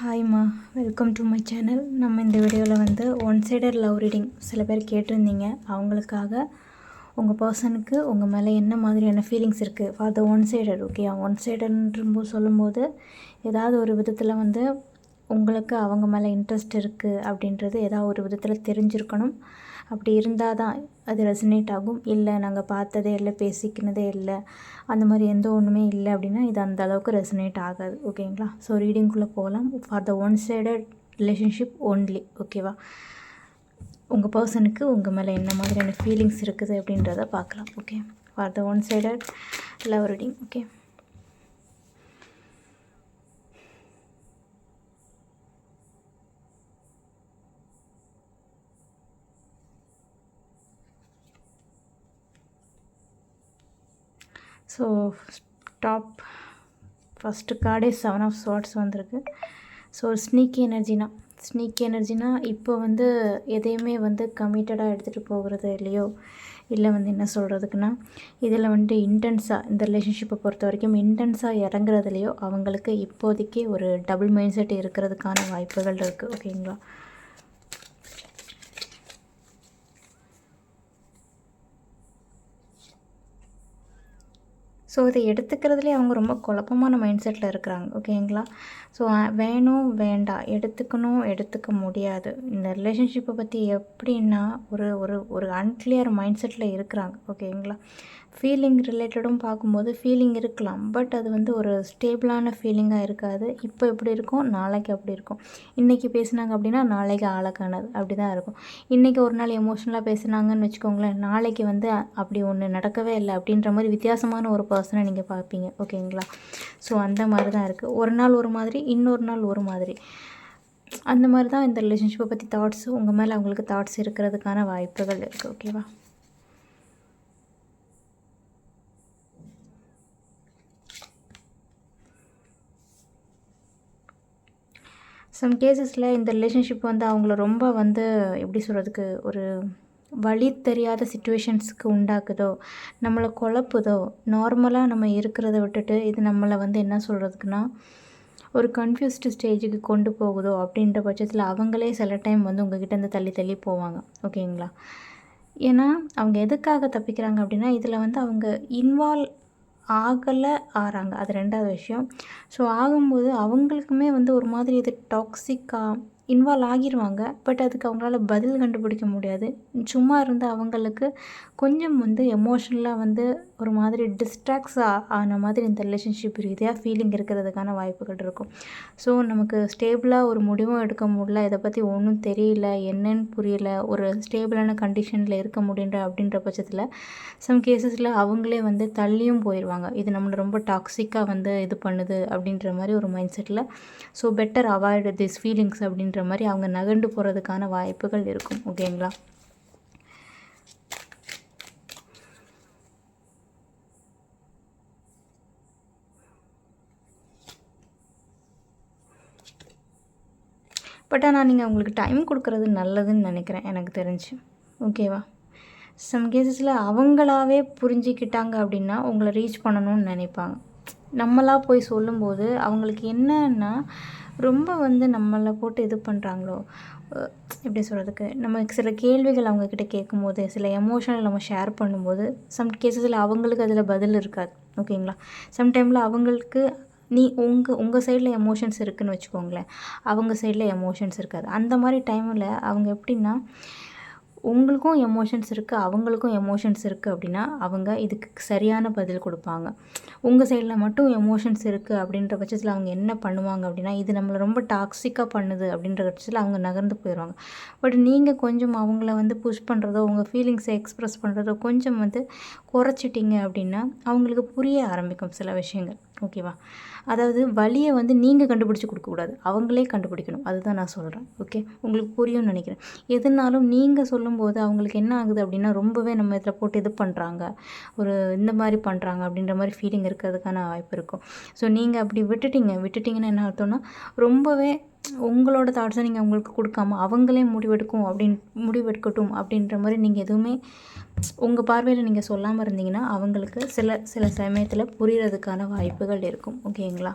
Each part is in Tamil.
ஹாய்மா, வெல்கம் டு மை சேனல். நம்ம இந்த வீடியோவில் வந்து ஒன் சைடட் லவ் ரீடிங் சில பேர் கேட்டிருந்தீங்க. அவங்களுக்காக உங்கள் பர்சனுக்கு உங்கள் மேலே என்ன மாதிரியான ஃபீலிங்ஸ் இருக்குது for the one sided. Okay, one சைடன்றும்போது சொல்லும்போது ஏதாவது ஒரு விதத்தில் வந்து உங்களுக்கு அவங்க மேலே இன்ட்ரெஸ்ட் இருக்குது அப்படின்றது ஏதாவது ஒரு விதத்தில் தெரிஞ்சிருக்கணும். அப்படி இருந்தால் தான் அது ரெசனேட் ஆகும். இல்லை நாங்கள் பார்த்ததே இல்லை, பேசிக்கினதே இல்லை, அந்த மாதிரி எந்த ஒன்றுமே இல்லை அப்படின்னா இது அந்த அளவுக்கு ரெசனேட் ஆகாது. ஓகேங்களா? ஸோ ரீடிங்குள்ளே போகலாம். For the one sided relationship only. ஓகேவா? உங்கள் பர்சனுக்கு உங்கள் மேலே என்ன மாதிரியான ஃபீலிங்ஸ் இருக்குது அப்படின்றத பார்க்கலாம். Okay, for the one sided love reading. Okay, so top first கார்டே 7 ஆஃப் ஸ்வார்ட்ஸ் வந்திருக்கு. ஸோ ஸ்னீக்கி எனர்ஜினா இப்போ வந்து எதையுமே வந்து கமிட்டடாக எடுத்துகிட்டு போகிறது இல்லையோ, இல்லை வந்து என்ன சொல்கிறதுக்குன்னா இதில் வந்துட்டு இன்டென்ஸாக இந்த ரிலேஷன்ஷிப்பை பொறுத்த வரைக்கும் இன்டென்ஸாக இறங்குறதுலையோ அவங்களுக்கு இப்போதைக்கு ஒரு டபுள் மைண்ட் செட் இருக்கிறதுக்கான வாய்ப்புகள் இருக்குது. ஓகேங்களா? ஸோ இதை எடுத்துக்கிறதுலே அவங்க ரொம்ப குழப்பமான மைண்ட் செட்டில் இருக்கிறாங்க. ஓகேங்களா? ஸோ வேணும் வேண்டாம், எடுத்துக்கணும் எடுத்துக்க முடியாது, இந்த ரிலேஷன்ஷிப்பை பற்றி எப்படின்னா ஒரு ஒரு ஒரு அன்கிளியர் மைண்ட் செட்டில் இருக்கிறாங்க. ஓகேங்களா? ஃபீலிங் ரிலேட்டடும் பார்க்கும்போது ஃபீலிங் இருக்கலாம், பட் அது வந்து ஒரு ஸ்டேபிளான ஃபீலிங்காக இருக்காது. இப்போ எப்படி இருக்கும், நாளைக்கு அப்படி இருக்கும். இன்றைக்கி பேசுனாங்க அப்படின்னா நாளைக்கு ஆளக்கானது அப்படி தான் இருக்கும். இன்றைக்கி ஒரு நாள் எமோஷ்னலாக பேசுனாங்கன்னு வச்சுக்கோங்களேன், நாளைக்கு வந்து அப்படி ஒன்று நடக்கவே இல்லை அப்படின்ற மாதிரி வித்தியாசமான ஒரு பர்சனை நீங்கள் பார்ப்பீங்க. ஓகேங்களா? ஸோ அந்த மாதிரி தான் இருக்குது. ஒரு நாள் ஒரு மாதிரி, இன்னொரு நாள் ஒரு மாதிரி, அந்த மாதிரி தான் இந்த ரிலேஷன்ஷிப்பை பற்றி தாட்ஸ் உங்கள் மேலே அவங்களுக்கு தாட்ஸ் இருக்கிறதுக்கான வாய்ப்புகள் இருக்குது. ஓகேவா? சம் கேசஸில் இந்த ரிலேஷன்ஷிப் வந்து அவங்கள ரொம்ப வந்து எப்படி சொல்கிறதுக்கு ஒரு வழி தெரியாத சிச்சுவேஷன்ஸுக்கு உண்டாக்குதோ, நம்மளை குழப்புதோ, நார்மலாக நம்ம இருக்கிறத விட்டுட்டு இது நம்மளை வந்து என்ன சொல்கிறதுக்குன்னா ஒரு கன்ஃபியூஸ்டு ஸ்டேஜுக்கு கொண்டு போகுதோ அப்படின்ற பட்சத்தில் அவங்களே சில டைம் வந்து உங்ககிட்ட தள்ளி தள்ளி போவாங்க. ஓகேங்களா? ஏன்னா அவங்க எதுக்காக தப்பிக்கிறாங்க அப்படின்னா இதில் வந்து அவங்க இன்வால்வ் ஆகிறாங்க. அது 2வது விஷயம். ஸோ ஆகும்போது அவங்களுக்குமே வந்து ஒரு மாதிரி இது டாக்ஸிக்காக இன்வால்வ் ஆகிருவாங்க. பட் அதுக்கு அவங்களால பதில் கண்டுபிடிக்க முடியாது. சும்மா இருந்து அவங்களுக்கு கொஞ்சம் வந்து எமோஷ்னலாக வந்து ஒரு மாதிரி டிஸ்ட்ராக்ட்ஸ் ஆன மாதிரி இந்த ரிலேஷன்ஷிப் ரீதியாக ஃபீலிங் இருக்கிறதுக்கான வாய்ப்புகள் இருக்கும். ஸோ நமக்கு ஸ்டேபிளாக ஒரு முடிவும் எடுக்க முடியல, இதை பற்றி ஒன்றும் தெரியல, என்னன்னு புரியல, ஒரு ஸ்டேபிளான கண்டிஷனில் இருக்க முடியல அப்படின்ற பட்சத்தில் சம் கேசஸில் அவங்களே வந்து தள்ளியும் போயிடுவாங்க. இது நம்மளை ரொம்ப டாக்ஸிக்காக வந்து இது பண்ணுது அப்படின்ற மாதிரி ஒரு mind settle. So better avoid this feelings அப்படின்ற மாதிரி அவங்க நகர்ந்து போகிறதுக்கான வாய்ப்புகள் இருக்கும். ஓகேங்களா? பட் ஆனால் நீங்கள் அவங்களுக்கு டைம் கொடுக்குறது நல்லதுன்னு நினைக்கிறேன் எனக்கு தெரிஞ்சு. ஓகேவா? சம் கேசஸில் அவங்களாவே புரிஞ்சிக்கிட்டாங்க அப்படின்னா உங்களை ரீச் பண்ணணும்னு நினைப்பாங்க. நம்மளாக போய் சொல்லும்போது அவங்களுக்கு என்னன்னா ரொம்ப வந்து நம்மளை போட்டு இது பண்ணுறாங்களோ, எப்படி சொல்கிறதுக்கு, நம்ம சில கேள்விகள் அவங்கக்கிட்ட கேட்கும்போது, சில எமோஷனல் நம்ம ஷேர் பண்ணும்போது சம் கேசஸில் அவங்களுக்கு அதில் பதில் இருக்காது. ஓகேங்களா? சம்டைமில் அவங்களுக்கு உங்கள் சைடில் எமோஷன்ஸ் இருக்குதுன்னு வச்சுக்கோங்களேன், அவங்க சைடில் எமோஷன்ஸ் இருக்காது. அந்த மாதிரி டைமில் அவங்க எப்படின்னா உங்களுக்கும் எமோஷன்ஸ் இருக்குது, அவங்களுக்கும் எமோஷன்ஸ் இருக்குது அப்படின்னா அவங்க இதுக்கு சரியான பதில் கொடுப்பாங்க. உங்கள் சைடில் மட்டும் எமோஷன்ஸ் இருக்குது அப்படின்ற பட்சத்தில் அவங்க என்ன பண்ணுவாங்க அப்படின்னா இது நம்மளை ரொம்ப டாக்ஸிக்காக பண்ணுது அப்படின்ற பட்சத்தில் அவங்க நகர்ந்து போயிடுவாங்க. பட் நீங்கள் கொஞ்சம் அவங்கள வந்து புஷ் பண்ணுறதோ, உங்கள் ஃபீலிங்ஸை எக்ஸ்ப்ரெஸ் பண்ணுறதோ கொஞ்சம் வந்து குறைச்சிட்டிங்க அப்படின்னா அவங்களுக்கு புரிய ஆரம்பிக்கும் சில விஷயங்கள். ஓகேவா? அதாவது வழியை வந்து நீங்கள் கண்டுபிடிச்சி கொடுக்கக்கூடாது, அவங்களே கண்டுபிடிக்கணும். அதுதான் நான் சொல்கிறேன். ஓகே, உங்களுக்கு புரியும்னு நினைக்கிறேன். எதுனாலும் நீங்கள் சொல்லும்போது அவங்களுக்கு என்ன ஆகுது அப்படின்னா ரொம்பவே நம்ம இதில் போட்டு இது பண்ணுறாங்க, ஒரு இந்த மாதிரி பண்ணுறாங்க அப்படின்ற மாதிரி ஃபீலிங் இருக்கிறதுக்கான வாய்ப்பு இருக்கும். ஸோ நீங்கள் அப்படி விட்டுட்டிங்கன்னா என்ன அர்த்தம்னா ரொம்பவே உங்களோட தாட்ஸை நீங்கள் அவங்களுக்கு கொடுக்காம அவங்களே முடிவெடுக்கட்டும் அப்படின்ற மாதிரி நீங்கள் எதுவுமே உங்கள் பார்வையில் நீங்கள் சொல்லாமல் இருந்தீங்கன்னா அவங்களுக்கு சில சமயத்தில் புரியறதுக்கான வாய்ப்புகள் இருக்கும். ஓகேங்களா?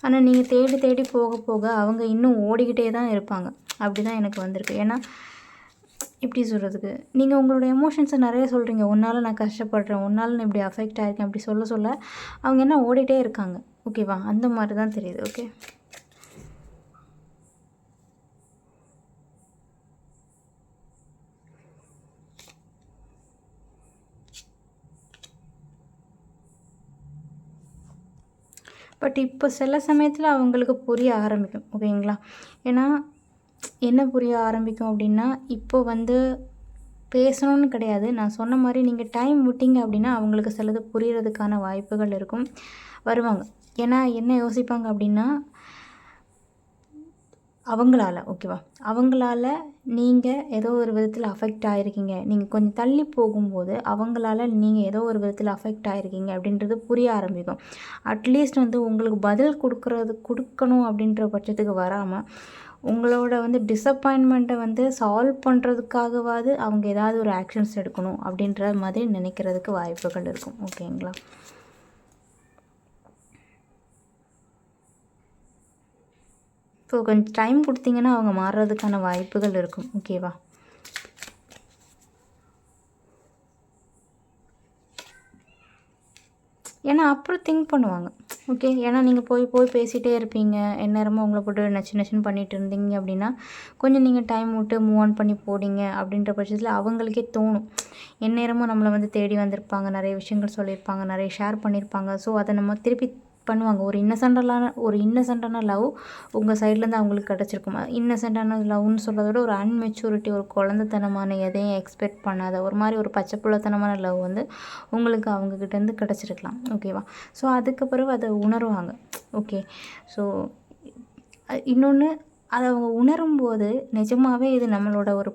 ஆனால் நீங்கள் தேடி தேடி போக போக அவங்க இன்னும் ஓடிக்கிட்டே தான் இருப்பாங்க. அப்படி தான் எனக்கு வந்திருக்கு. ஏன்னா எப்படி சொல்கிறதுக்கு, நீங்கள் உங்களோட எமோஷன்ஸை நிறைய சொல்கிறீங்க. உன்னால் நான் கஷ்டப்படுறேன், உன்னால் நான் இப்படி அஃபெக்ட் ஆகிருக்கேன் அப்படி சொல்ல சொல்ல அவங்க என்ன ஓடிட்டே இருக்காங்க. ஓகேவா? அந்த மாதிரி தான் தெரியுது. ஓகே, பட் இப்போ சில சமயத்தில் அவங்களுக்கு புரிய ஆரம்பிக்கும். ஓகேங்களா? ஏன்னா என்ன புரிய ஆரம்பிக்கும் அப்படின்னா, இப்போ வந்து பேசணும்னு கிடையாது. நான் சொன்ன மாதிரி நீங்கள் டைம் விட்டீங்க அப்படின்னா அவங்களுக்கு சிலது புரியறதுக்கான வாய்ப்புகள் இருக்கும், வருவாங்க. ஏன்னா என்ன யோசிப்பாங்க அப்படின்னா, அவங்களால ஓகேவா, அவங்களால நீங்கள் ஏதோ ஒரு விதத்தில் அஃபெக்ட் ஆகிருக்கீங்க. நீங்கள் கொஞ்சம் தள்ளி போகும்போது அவங்களால நீங்கள் ஏதோ ஒரு விதத்தில் அஃபெக்ட் ஆகிருக்கீங்க அப்படின்றது புரிய ஆரம்பிக்கும். அட்லீஸ்ட் வந்து உங்களுக்கு பதில் கொடுக்கணும் அப்படின்ற பட்சத்துக்கு வராமல் உங்களோட வந்து டிசப்பாயின்மெண்ட்டை வந்து சால்வ் பண்ணுறதுக்காகவாது அவங்க ஏதாவது ஒரு ஆக்ஷன்ஸ் எடுக்கணும் அப்படின்ற மாதிரி நினைக்கிறதுக்கு வாய்ப்புகள் இருக்கும். ஓகேங்களா? ஸோ கொஞ்சம் டைம் கொடுத்தீங்கன்னா அவங்க மாறுறதுக்கான வாய்ப்புகள் இருக்கும். ஓகேவா? ஏன்னா அப்புறம் திங்க் பண்ணுவாங்க. ஓகே, ஏன்னா நீங்கள் போய் போய் பேசிகிட்டே இருப்பீங்க, எந்நேரமும் உங்களை போட்டு நச்சு நச்சுன்னு பண்ணிகிட்டு இருந்தீங்க அப்படின்னா கொஞ்சம் நீங்கள் டைம் விட்டு மூவ் ஆன் பண்ணி போடிங்க அப்படின்ற பட்சத்தில் அவங்களுக்கே தோணும். எந்நேரமும் நம்மளை வந்து தேடி வந்திருப்பாங்க, நிறைய விஷயங்கள் சொல்லியிருப்பாங்க, நிறைய ஷேர் பண்ணியிருப்பாங்க. ஸோ அதை நம்ம திருப்பி பண்ணுவாங்க. ஒரு இன்னசென்ட்டான லவ் உங்கள் சைட்லேருந்து அவங்களுக்கு கிடச்சிருக்கும். இன்னசென்ட்டான லவ்னு சொல்கிறத விட ஒரு அன்மெச்சூரிட்டி, ஒரு குழந்தைத்தனமான எதையும் எக்ஸ்பெக்ட் பண்ணாத ஒரு மாதிரி ஒரு பச்சை புள்ளத்தனமான லவ் வந்து உங்களுக்கு அவங்கக்கிட்டேருந்து கிடச்சிருக்கலாம். ஓகேவா? ஸோ அதுக்கு பிறகு அதை உணருவாங்க. ஓகே, ஸோ இன்னொன்று, அதை அவங்க உணரும்போது நிஜமாகவே இது நம்மளோட ஒரு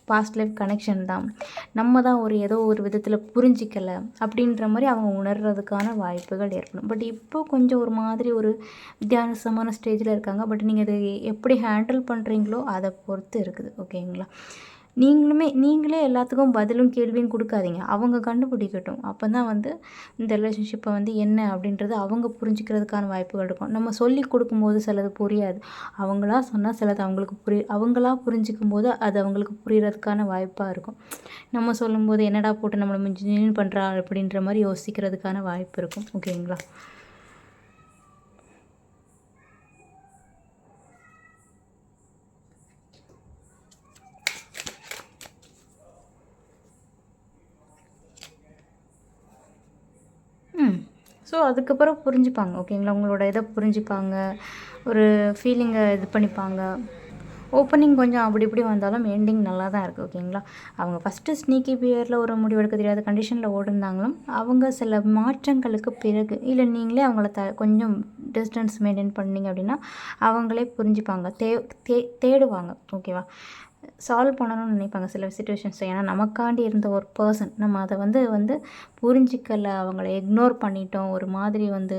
பாஸ்ட் லைஃப் கனெக்ஷன் தான், நம்ம தான் ஏதோ ஒரு விதத்தில் புரிஞ்சிக்கலை அப்படின்ற மாதிரி அவங்க உணர்றதுக்கான வாய்ப்புகள் ஏற்படும். பட் இப்போ கொஞ்சம் ஒரு மாதிரி ஒரு வித்தியாசமான ஸ்டேஜில் இருக்காங்க. பட் நீங்கள் அதை எப்படி ஹேண்டில் பண்ணுறீங்களோ அதை பொறுத்து இருக்குது. ஓகேங்களா? நீங்களே எல்லாத்துக்கும் பதிலும் கேள்வியும் கொடுக்காதீங்க. அவங்க கண்டுபிடிக்கட்டும். அப்போ தான் வந்து இந்த ரிலேஷன்ஷிப்பை வந்து என்ன அப்படின்றது அவங்க புரிஞ்சுக்கிறதுக்கான வாய்ப்புகள் இருக்கும். நம்ம சொல்லி கொடுக்கும்போது சிலது புரியாது. அவங்களா சொன்னால் சிலது அவங்களா புரிஞ்சிக்கும் போது அது அவங்களுக்கு புரியறதுக்கான வாய்ப்பாக இருக்கும். நம்ம சொல்லும்போது என்னடா போட்டு நம்மளை மிஞ்சி பண்ணுறா அப்படின்ற மாதிரி யோசிக்கிறதுக்கான வாய்ப்பு இருக்கும். ஓகேங்களா? ஸோ அதுக்கப்புறம் புரிஞ்சுப்பாங்க. ஓகேங்களா? உங்களோட இதை புரிஞ்சுப்பாங்க, ஒரு ஃபீலிங்கை இது பண்ணிப்பாங்க. ஓப்பனிங் கொஞ்சம் அப்படி இப்படி வந்தாலும் எண்டிங் நல்லா தான் இருக்குது. ஓகேங்களா? அவங்க ஃபஸ்ட்டு ஸ்னீக்கி பிஹேவியரில் ஒரு முடிவெடுக்க தெரியாத கண்டிஷனில் ஓடிருந்தாங்களும் அவங்க சில மாற்றங்களுக்கு பிறகு இல்லை நீங்களே அவங்கள கொஞ்சம் டிஸ்டன்ஸ் மெயின்டைன் பண்ணிங்க அப்படின்னா அவங்களே புரிஞ்சுப்பாங்க, தேடுவாங்க. ஓகேவா? சால்வ் பண்ணணும்னு நினைப்பாங்க சில சிச்சுவேஷன்ஸ். ஏன்னா நமக்காண்டி இருந்த ஒரு பர்சன் நம்ம அதை வந்து புரிஞ்சிக்கலை, அவங்கள இக்னோர் பண்ணிட்டோம், ஒரு மாதிரி வந்து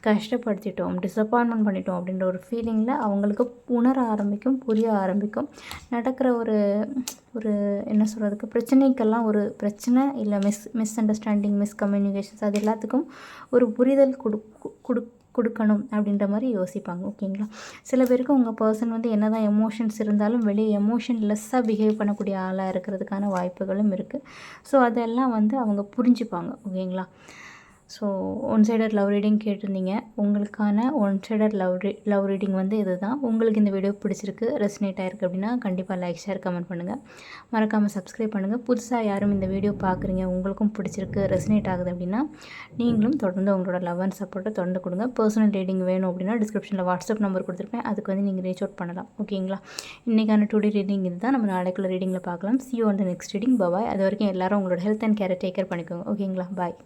கஷ்டப்படுத்திட்டோம், டிசப்பாயின்மெண்ட் பண்ணிட்டோம் அப்படின்ற ஒரு ஃபீலிங்கில் அவங்களுக்கு உணர ஆரம்பிக்கும், புரிய ஆரம்பிக்கும். நடக்கிற ஒரு என்ன சொல்கிறதுக்கு பிரச்சனைக்கெல்லாம் ஒரு பிரச்சனை இல்லை மிஸ் அண்டர்ஸ்டாண்டிங், மிஸ்கம்யூனிகேஷன்ஸ் அது எல்லாத்துக்கும் ஒரு புரிதல் கொடுக்கணும் அப்படின்ற மாதிரி யோசிப்பாங்க. ஓகேங்களா? சில பேருக்கு உங்கள் பர்சன் வந்து என்ன தான் எமோஷன்ஸ் இருந்தாலும் வெளியே எமோஷன் லெஸ்ஸாக பிஹேவ் பண்ணக்கூடிய ஆளாக இருக்கிறதுக்கான வாய்ப்புகளும் இருக்குது. ஸோ அதெல்லாம் வந்து அவங்க புரிஞ்சுப்பாங்க. ஓகேங்களா? So one sided love reading கேட்டிருந்தீங்க. உங்களுக்கான ஒன் சைடட் லவ் ரீடிங் வந்து இது தான். உங்களுக்கு இந்த வீடியோ பிடிச்சிருக்கு, ரெசனேட் ஆகிருக்கு அப்படின்னா கண்டிப்பாக லைக், ஷேர், கமெண்ட் பண்ணுங்கள். மறக்காமல் சப்ஸ்கிரைப் பண்ணுங்கள். புதுசாக யாரும் இந்த வீடியோ பார்க்குறீங்க, உங்களுக்கும் பிடிச்சிருக்கு, ரெசனேட் ஆகுது அப்படின்னா நீங்களும் தொடர்ந்து உங்களோட லவ் அண்ட் சப்போர்ட்டை தொடர்ந்து கொடுங்க. பர்சனல் ரீடிங் வேணும் அப்படின்னா டிஸ்கிரிப்ஷனில் வாட்ஸ்அப் நம்பர் கொடுத்துருப்பேன், அதுக்கு வந்து நீங்கள் ரீச் அவுட் பண்ணலாம். ஓகேங்களா? இன்றைக்கான டுடே ரீடிங் இது தான். நம்ம நாளைக்குள்ள ரீடிங்கில் பார்க்கலாம். See you on the next reading. Bye. அது வரைக்கும் எல்லாரும் உங்களோட ஹெல்த் அண்ட் கேரை டேக் கேர் பண்ணிக்கோங்க. ஓகேங்களா? பாய்.